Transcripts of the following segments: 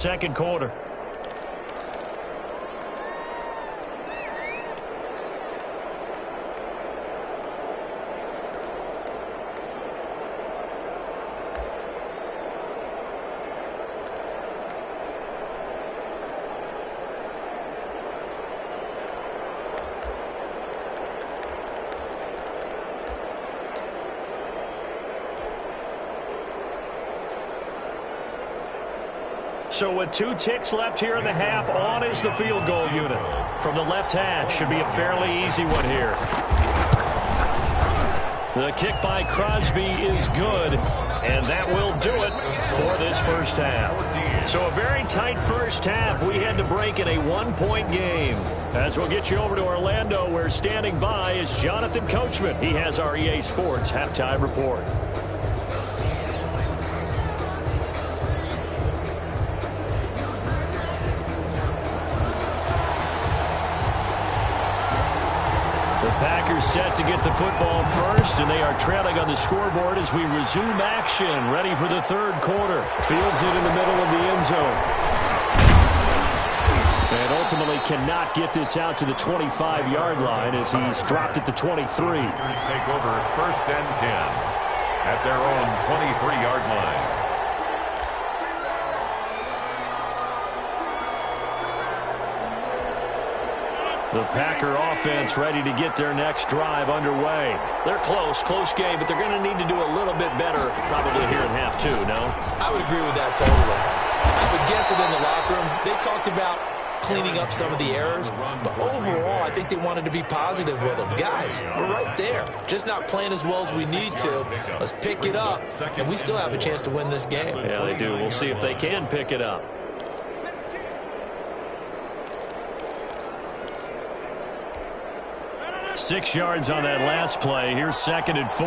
Second quarter. So with 2 ticks left here in the half, on is the field goal unit. From the left hash, should be a fairly easy one here. The kick by Crosby is good, and that will do it for this first half. So a very tight first half. We had to break in a 1-point game. As we'll get you over to Orlando, where standing by is Jonathan Coachman. He has our EA Sports halftime report. Packers set to get the football first, and they are trailing on the scoreboard as we resume action, ready for the third quarter. Fields it in the middle of the end zone. And ultimately cannot get this out to the 25-yard line as he's dropped it to 23. Packers take over 1st and 10 at their own 23-yard line. The Packer offense ready to get their next drive underway. They're close game, but they're going to need to do a little bit better probably here in half 2, no? I would agree with that totally. I would guess it in the locker room. They talked about cleaning up some of the errors, but overall, I think they wanted to be positive with them. Guys, we're right there. Just not playing as well as we need to. Let's pick it up, and we still have a chance to win this game. Yeah, they do. We'll see if they can pick it up. Six yards on that last play. Here's 2nd and 4.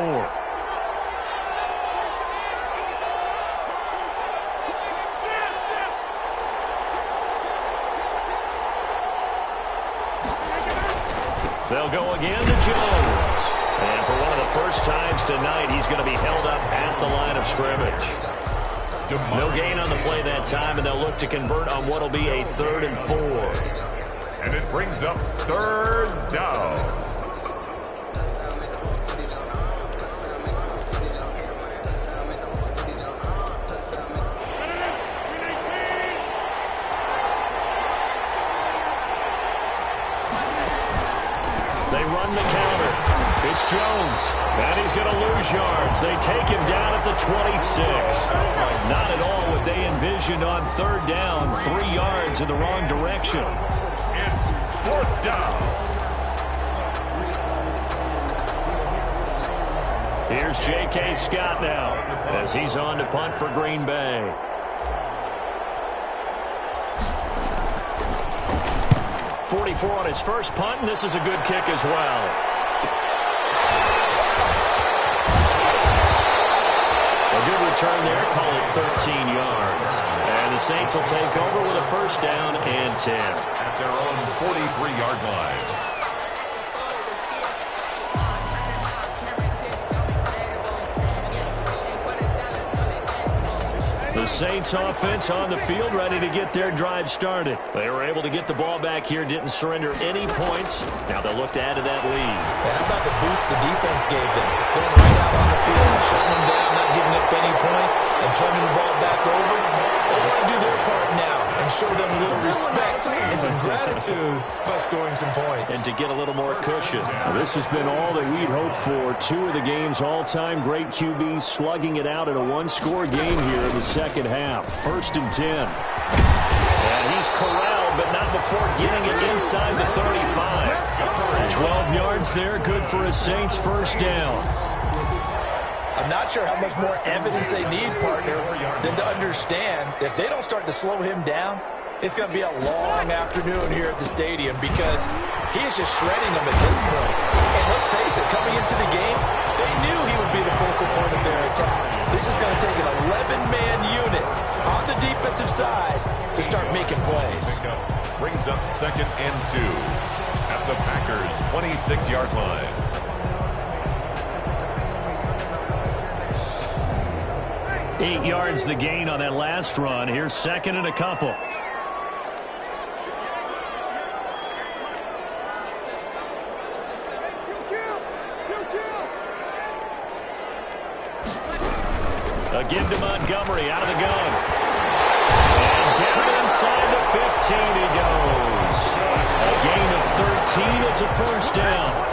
They'll go again to Jones. And for one of the first times tonight, he's going to be held up at the line of scrimmage. No gain on the play that time, and they'll look to convert on what will be a 3rd and 4. And it brings up 3rd down. It's Jones, and he's going to lose yards. They take him down at the 26. Not at all what they envisioned on 3rd down. 3 yards in the wrong direction. It's 4th down. Here's J.K. Scott now as he's on to punt for Green Bay. .44 on his first punt, and this is a good kick as well. A good return there, call it 13 yards. And the Saints will take over with a 1st down and 10. At their own 43-yard line. The Saints offense on the field ready to get their drive started. They were able to get the ball back here, didn't surrender any points. Now they'll look to add to that lead. Yeah, how about the boost the defense gave them? Going right out on the field, shutting them down, not giving up any points, and turning the ball back over. They want to do their part now and show them a little respect and some gratitude by scoring some points. And to get a little more cushion. Now, this has been all that we'd hoped for. 2 of the game's all-time great QBs slugging it out in a 1-score game here in the second half. 1st and 10. And he's corralled, but not before getting it inside the 35. 12 yards there, good for a Saints 1st down. I'm not sure how much more evidence they need, partner, than to understand that if they don't start to slow him down, it's going to be a long afternoon here at the stadium because he is just shredding them at this point. And let's face it, coming into the game, they knew he would be the focal point of their attack. This is going to take an 11-man unit on the defensive side to start making plays. Brings up 2nd and 2 at the Packers' 26-yard line. 8 yards the gain on that last run. Here's second and a couple. Again to Montgomery out of the gun. And down inside the 15 he goes. A gain of 13. It's a first down.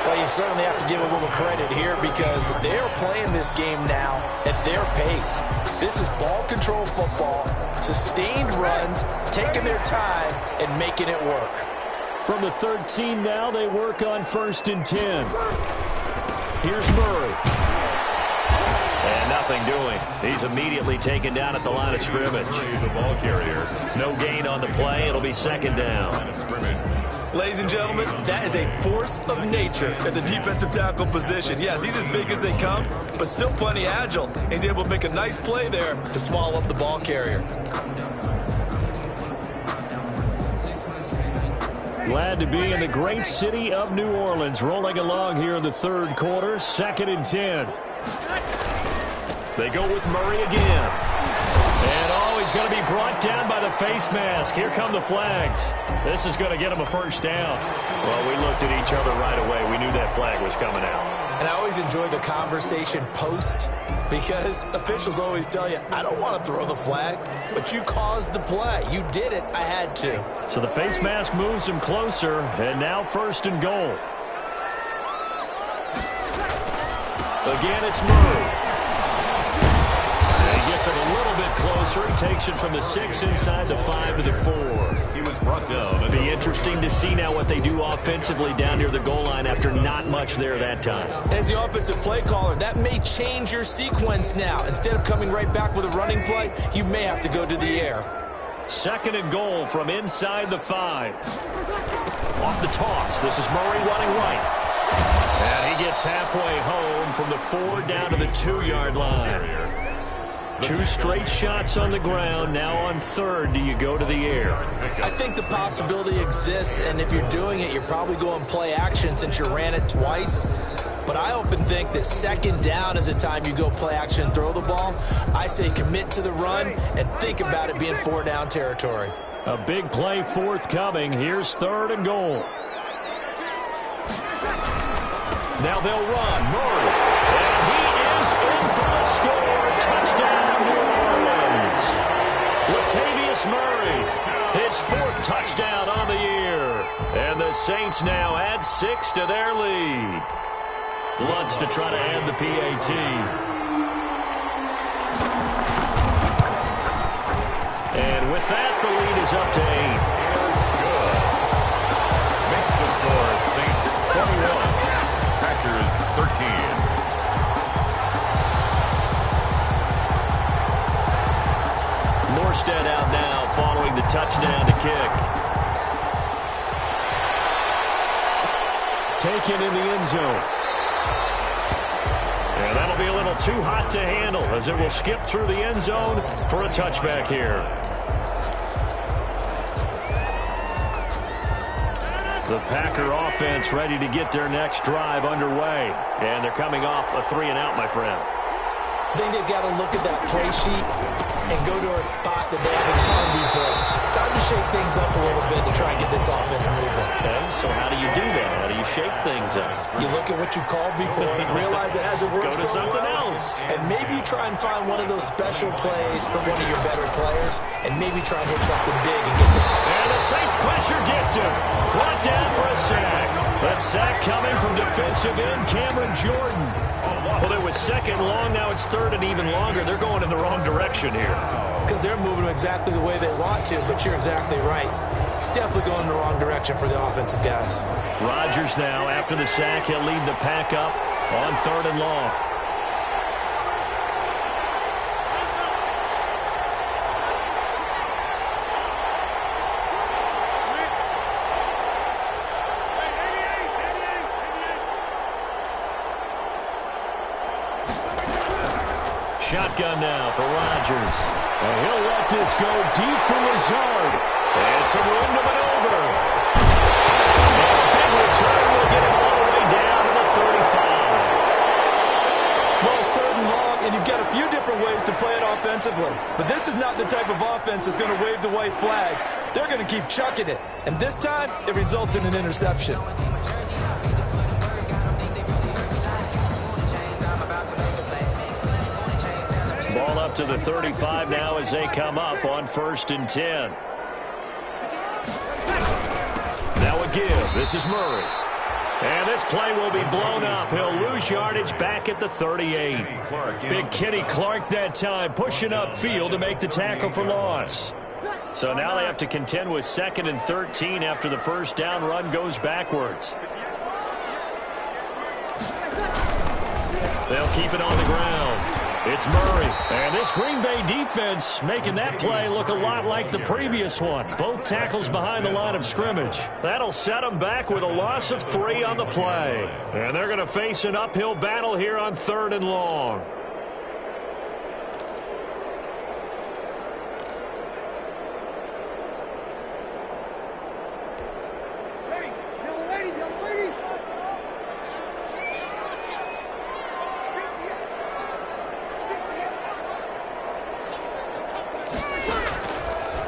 Well, you certainly have to give a little credit here because they're playing this game now at their pace. This is ball control football, sustained runs, taking their time and making it work. From the 13 now, they work on 1st and 10. Here's Murray. And nothing doing. He's immediately taken down at the line of scrimmage. The ball carrier. No gain on the play. It'll be second down. Ladies and gentlemen, that is a force of nature at the defensive tackle position. Yes, he's as big as they come, but still plenty agile. He's able to make a nice play there to swallow up the ball carrier. Glad to be in the great city of New Orleans. Rolling along here in the third quarter. 2nd and 10. They go with Murray again. And he's going to be brought down by the face mask. Here come the flags. This is going to get him a first down. Well, we looked at each other right away. We knew that flag was coming out. And I always enjoy the conversation post because officials always tell you, I don't want to throw the flag, but you caused the play. You did it. I had to. So the face mask moves him closer, and now 1st and goal. Again, it's Murray. Gets it a little bit closer. He takes it from the 6 inside the 5 to the 4. He was brought down. It'll be interesting to see now what they do offensively down near the goal line after not much there that time. As the offensive play caller, that may change your sequence now. Instead of coming right back with a running play, you may have to go to the air. 2nd and goal from inside the 5. Off the toss. This is Murray running right. And he gets halfway home from the 4 down to the 2-yard line. 2 straight shots on the ground. Now on 3rd, do you go to the air? I think the possibility exists, and if you're doing it, you're probably going play action since you ran it twice. But I often think that 2nd down is the time you go play action and throw the ball. I say commit to the run and think about it being 4 down territory. A big play forthcoming. Here's 3rd and goal. Now they'll run. Murray. And he is in for the score. Touchdown, New Orleans. Latavius Murray, his 4th touchdown on the year. And the Saints now add 6 to their lead. Lutz to try to add the PAT. And with that, the lead is up to 8. Makes the score Saints 21, Packers 13. Morstead out now following the touchdown to kick. Taken in the end zone. And that'll be a little too hot to handle as it will skip through the end zone for a touchback here. The Packer offense ready to get their next drive underway. And they're coming off a 3-and-out, my friend. I think they've got to look at that play sheet and go to a spot that they haven't found before. Time to shake things up a little bit to try and get this offense moving. Okay, so how do you do that? How do you shake things up? You look at what you called before, realize it hasn't worked Go to so something well, else. and maybe you try and find one of those special plays from one of your better players, and maybe try and hit something big and get that. And the Saints pressure gets him. Brought down for a sack. A sack coming from defensive end Cameron Jordan. Well, it was 2nd long. Now it's 3rd and even longer. They're going in the wrong direction here. Because they're moving exactly the way they want to, but you're exactly right. Definitely going in the wrong direction for the offensive guys. Rodgers now, after the sack, he'll lead the pack up on 3rd and long. Shotgun now for Rodgers. And he'll let this go deep for Lazard. And some room to maneuver. And a big return will get him all the way down to the 35. Well, it's 3rd and long, and you've got a few different ways to defensively. But this is not the type of offense that's going to wave the white flag. They're going to keep chucking it. And this time, it results in an interception. Ball up to the 35 now as they come up on 1st and 10. Now a give. This is Murray. And this play will be blown up. He'll lose yardage back at the 38. Big Kenny Clark that time pushing upfield to make the tackle for loss. So now they have to contend with 2nd and 13 after the first down run goes backwards. They'll keep it on the ground. It's Murray. And this Green Bay defense making that play look a lot like the previous one. Both tackles behind the line of scrimmage. That'll set them back with a loss of 3 on the play. And they're going to face an uphill battle here on 3rd and long.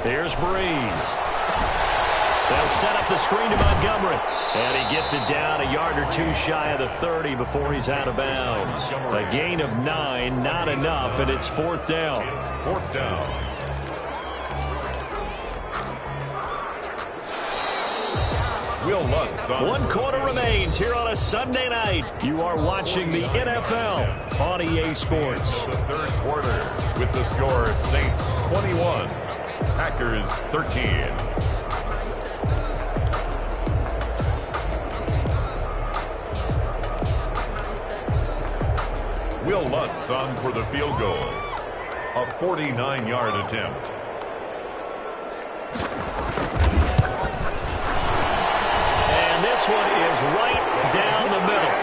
Here's Breeze. They'll set up the screen to Montgomery. And he gets it down a yard or 2 shy of the 30 before he's out of bounds. A gain of 9, not enough, and it's 4th down. It's 4th down. Will Lutz on 1 quarter remains here on a Sunday night. You are watching the NFL on EA Sports. the 3rd quarter with the score Saints 21. Packers 13. Will Lutz on for the field goal. A 49-yard attempt. And this one is right down the middle.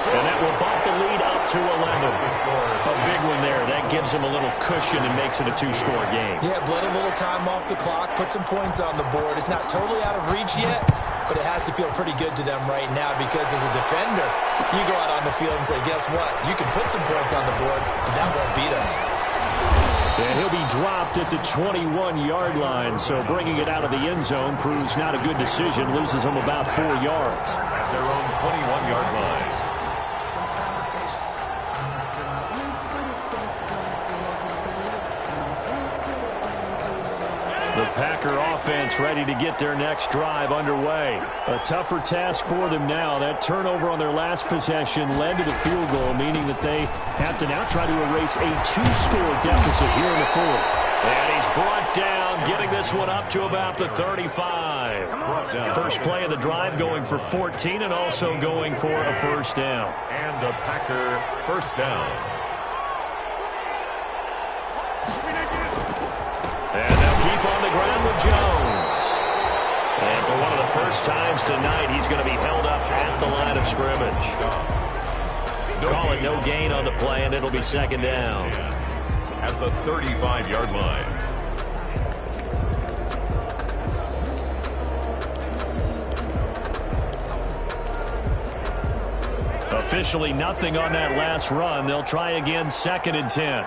And that will bump the lead up to 11. A big one there. That gives them a little cushion and makes it a 2-score game. Yeah, bled a little time off the clock, put some points on the board. It's not totally out of reach yet, but it has to feel pretty good to them right now because as a defender, you go out on the field and say, guess what? You can put some points on the board, but that won't beat us. And he'll be dropped at the 21-yard line, so bringing it out of the end zone proves not a good decision. Loses them about 4 yards. At their own 21-yard line. The Packer offense ready to get their next drive underway. A tougher task for them now. That turnover on their last possession led to the field goal, meaning that they have to now try to erase a 2-score deficit here in the 4th. And he's brought down, getting this one up to about the 35. First play of the drive going for 14 and also going for a first down. And a Packer first down. And they'll keep on the ground with Jones. And for one of the first times tonight, he's going to be held up at the line of scrimmage. Call it no gain on the play, and it'll be 2nd down. At the 35-yard line. Officially nothing on that last run. They'll try again 2nd and 10.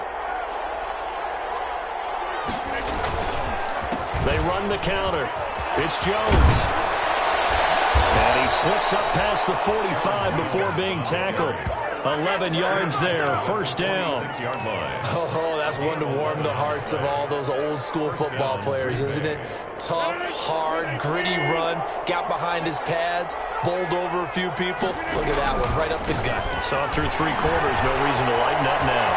They run the counter. It's Jones. And he slips up past the 45 before being tackled. 11 yards there, first down. Oh, that's one to warm the hearts of all those old school football players, isn't it? Tough, hard, gritty run, got behind his pads, bowled over a few people. Look at that one, right up the gut. Saw it through 3 quarters, no reason to lighten up now.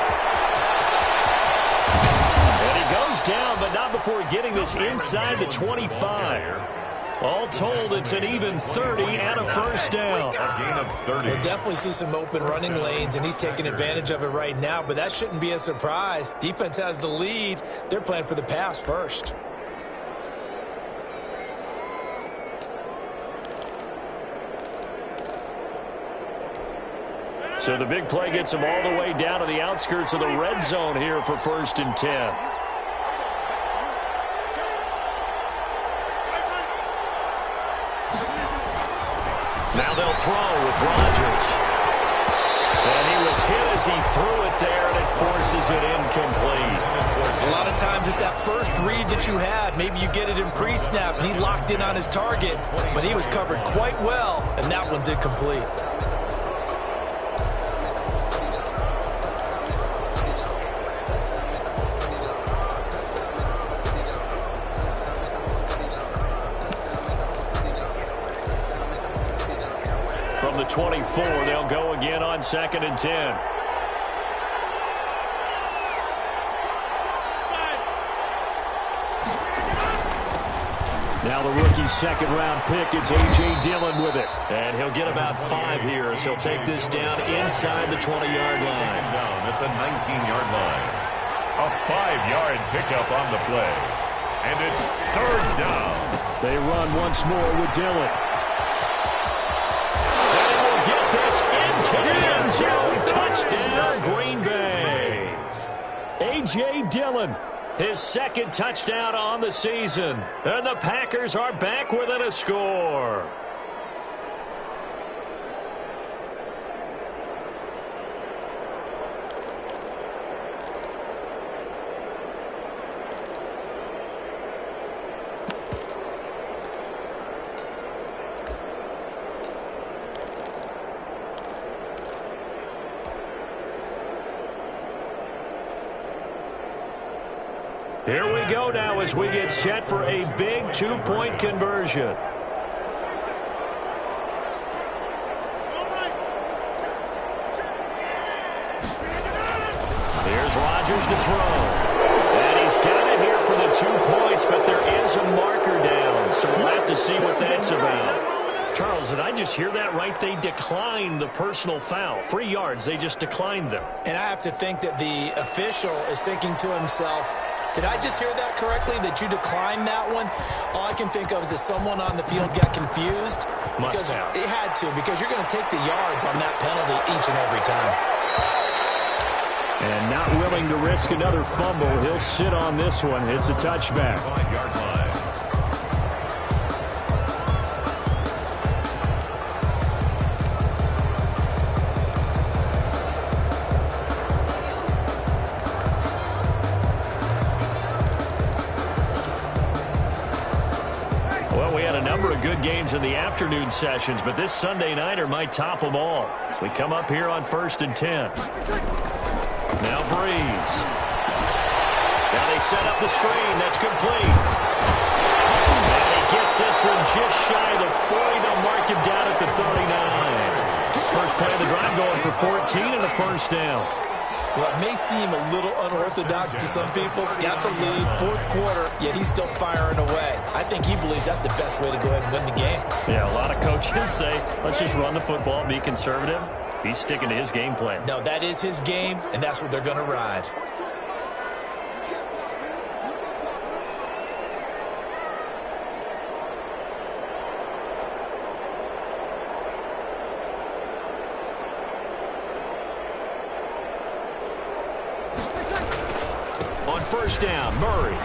And he goes down, but not before getting this inside the 25. All told, it's an even 30 and a first down. A gain of 30. We'll definitely see some open running lanes, and he's taking advantage of it right now, but that shouldn't be a surprise. Defense has the lead. They're playing for the pass first. So the big play gets him all the way down to the outskirts of the red zone here for 1st and 10. Now they'll throw with Rodgers. And he was hit as he threw it there, and it forces it incomplete. A lot of times it's that first read that you have. Maybe you get it in pre-snap, and he locked in on his target, but he was covered quite well, and that one's incomplete. From the 24, they'll go again on 2nd and 10. Now the rookie second-round pick, it's A.J. Dillon with it. And he'll get about 5 here as he'll take this down inside the 20-yard line. Down at the 19-yard line. A 5-yard pickup on the play. And it's 3rd down. They run once more with Dillon. And he will get this into the end zone. Touchdown, Green Bay. A.J. Dillon. His 2nd touchdown on the season. And the Packers are back within a score. Here we go now as we get set for a big 2-point conversion. Here's Rodgers to throw. And he's got it here for the 2 points, but there is a marker down, so we'll have to see what that's about. Charles, did I just hear that right? They declined the personal foul. 3 yards, they just declined them. And I have to think that the official is thinking to himself, did I just hear that correctly, that you declined that one? All I can think of is that someone on the field got confused. Must have. It had to, because you're going to take the yards on that penalty each and every time. And not willing to risk another fumble, he'll sit on this one. It's a touchback. 5-yard line. Good games in the afternoon sessions, but this Sunday nighter might top them all. So we come up here on 1st and 10. Now Breeze. Now they set up the screen. That's complete. And he gets this one just shy of the 40. They'll mark him down at the 39. First play of the drive going for 14 and a first down. Well, it may seem a little unorthodox to some people. Got the lead, 4th quarter, yet he's still firing away. I think he believes that's the best way to go ahead and win the game. Yeah, a lot of coaches say, let's just run the football, be conservative. He's sticking to his game plan. No, that is his game, and that's what they're going to ride. First down, Murray.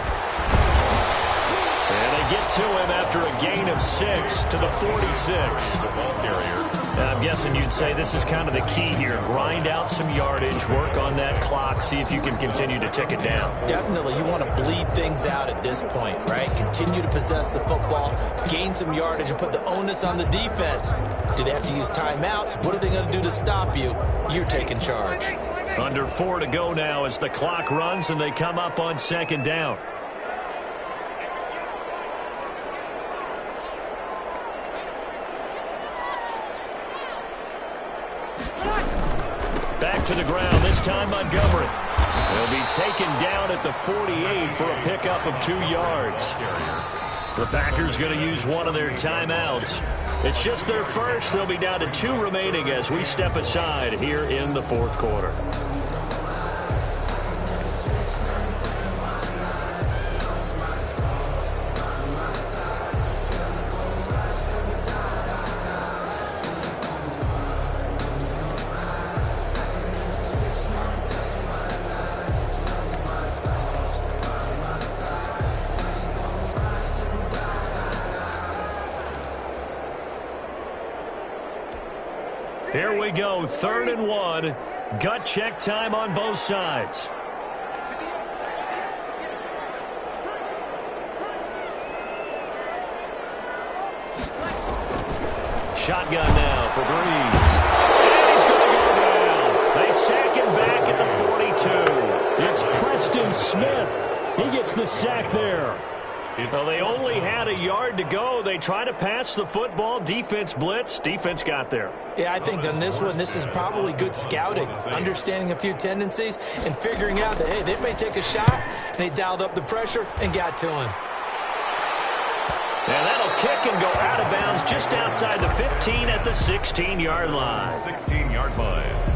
And they get to him after a gain of 6 to the 46. The ball carrier. And I'm guessing you'd say this is kind of the key here. Grind out some yardage, work on that clock, see if you can continue to tick it down. Definitely, you want to bleed things out at this point, right? Continue to possess the football, gain some yardage, and put the onus on the defense. Do they have to use timeouts? What are they going to do to stop you? You're taking charge. Under 4 to go now as the clock runs and they come up on 2nd down. Back to the ground, this time Montgomery. He'll be taken down at the 48 for a pickup of 2 yards. The Packers going to use one of their timeouts. It's just their first. They'll be down to 2 remaining as we step aside here in the 4th quarter. Here we go, 3rd and 1. Gut check time on both sides. shotgun now for Breeze. And he's going to go down. They sack him back at the 42. It's Preston Smith. He gets the sack there. Well, they only had a yard to go. They try to pass the football. Defense blitz. Defense got there. Yeah, I think on this one, this is probably good scouting, understanding a few tendencies and figuring out that, hey, they may take a shot, and they dialed up the pressure and got to him. And that'll kick and go out of bounds just outside the 15 at the 16-yard line. 16-yard line.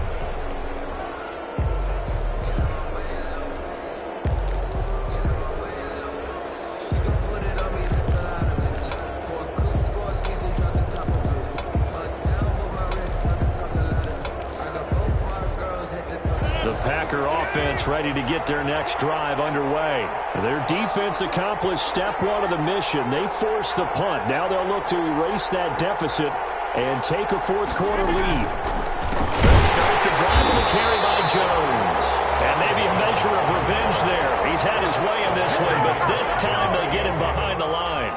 The Packer offense ready to get their next drive underway. Their defense accomplished step one of the mission. They forced the punt. Now they'll look to erase that deficit and take a fourth-quarter lead. They'll start the drive with a carry by Jones. And maybe a measure of revenge there. He's had his way in this one, but this time they get him behind the line.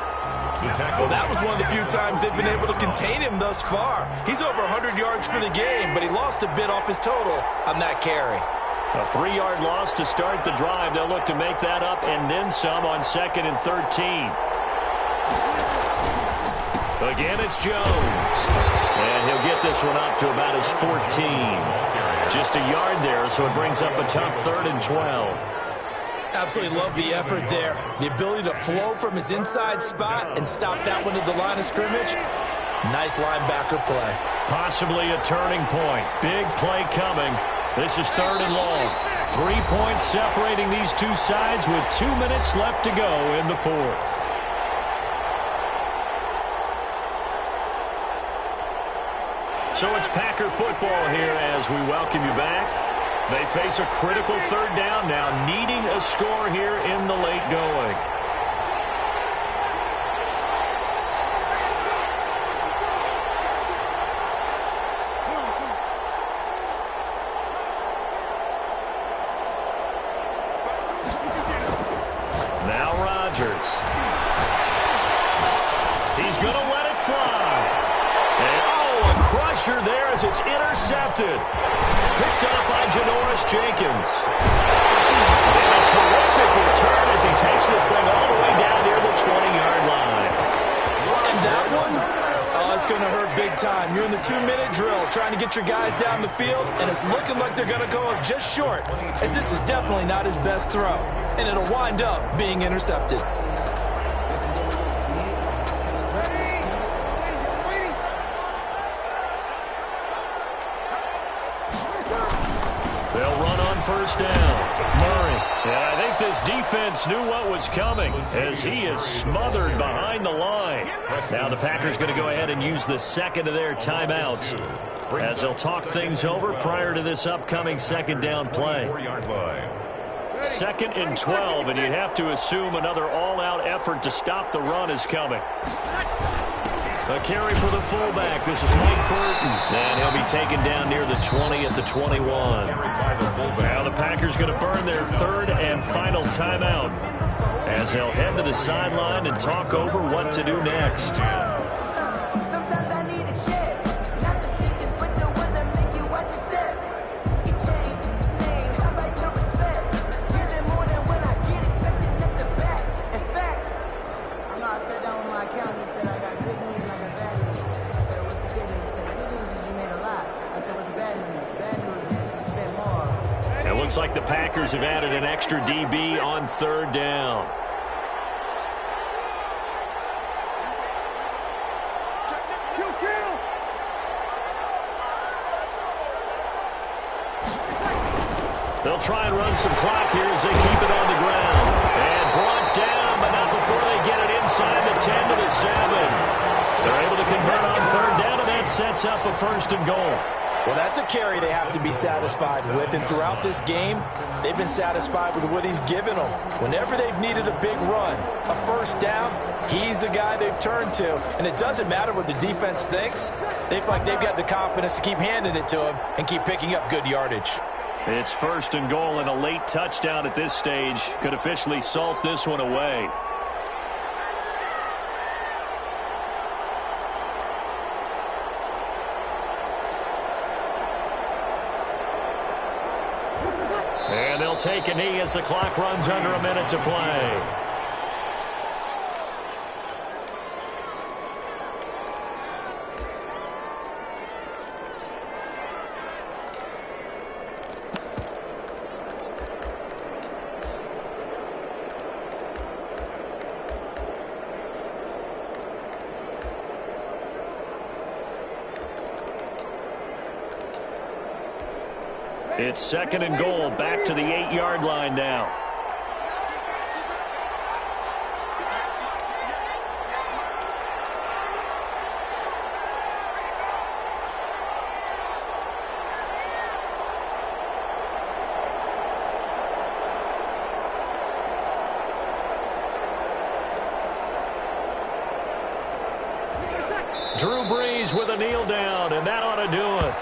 Well, that was one of the few times they've been able to contain him thus far. He's over 100 yards for the game, but he lost a bit off his total on that carry. A 3-yard loss to start the drive. They'll look to make that up and then some on 2nd and 13. Again, it's Jones. And he'll get this one up to about his 14. Just a yard there, so it brings up a tough 3rd and 12. Absolutely love the effort there. The ability to flow from his inside spot and stop that one at the line of scrimmage. Nice linebacker play. Possibly a turning point. Big play coming. This is 3rd and long. 3 points separating these two sides with 2 minutes left to go in the 4th. So it's Packer football here as we welcome you back. They face a critical 3rd down now, needing a score here in the late going. Now Rodgers. He's going to let it fly. And, a crusher there as it's intercepted. Picked up by Janoris Jenkins. And a terrific return as he takes this thing all the way down near the 20-yard line. And that one, it's going to hurt big time. You're in the 2-minute drill trying to get your guys down the field, and it's looking like they're going to go up just short, as this is definitely not his best throw. And it'll wind up being intercepted. They'll run on 1st down. Murray. And I think this defense knew what was coming as he is smothered behind the line. Now the Packers going to go ahead and use the 2nd of their timeouts as they'll talk things over prior to this upcoming 2nd down play. 2nd and 12, and you'd have to assume another all-out effort to stop the run is coming. A carry for the fullback. This is Mike Burton. And he'll be taken down near the 20 at the 21. Now the Packers going to burn their 3rd and final timeout as they'll head to the sideline and talk over what to do next. Looks like the Packers have added an extra DB on 3rd down. They'll try and run some clock here as they keep it on the ground. And brought down, but not before they get it inside the 10 to the 7. They're able to convert on 3rd down, and that sets up a 1st and goal. Well, that's a carry they have to be satisfied with, and throughout this game, they've been satisfied with what he's given them. Whenever they've needed a big run, a 1st down, he's the guy they've turned to, and it doesn't matter what the defense thinks. They feel like they've got the confidence to keep handing it to him and keep picking up good yardage. It's 1st and goal, and a late touchdown at this stage could officially salt this one away. They'll take a knee as the clock runs under a minute to play. It's 2nd and goal, back to the 8-yard line now. Drew Brees with a kneel down, and that ought to do it.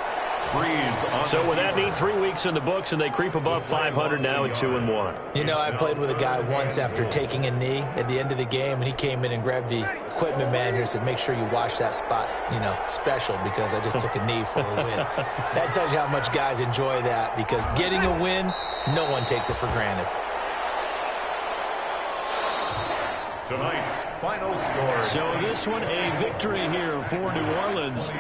So with that neat 3 weeks in the books, and they creep above 500 now at 2-1. You know, I played with a guy once after taking a knee at the end of the game, and he came in and grabbed the equipment manager and said, make sure you watch that spot, you know, special, because I just took a knee for a win. That tells you how much guys enjoy that, because getting a win, no one takes it for granted. Tonight's final score. So this one, a victory here for New Orleans.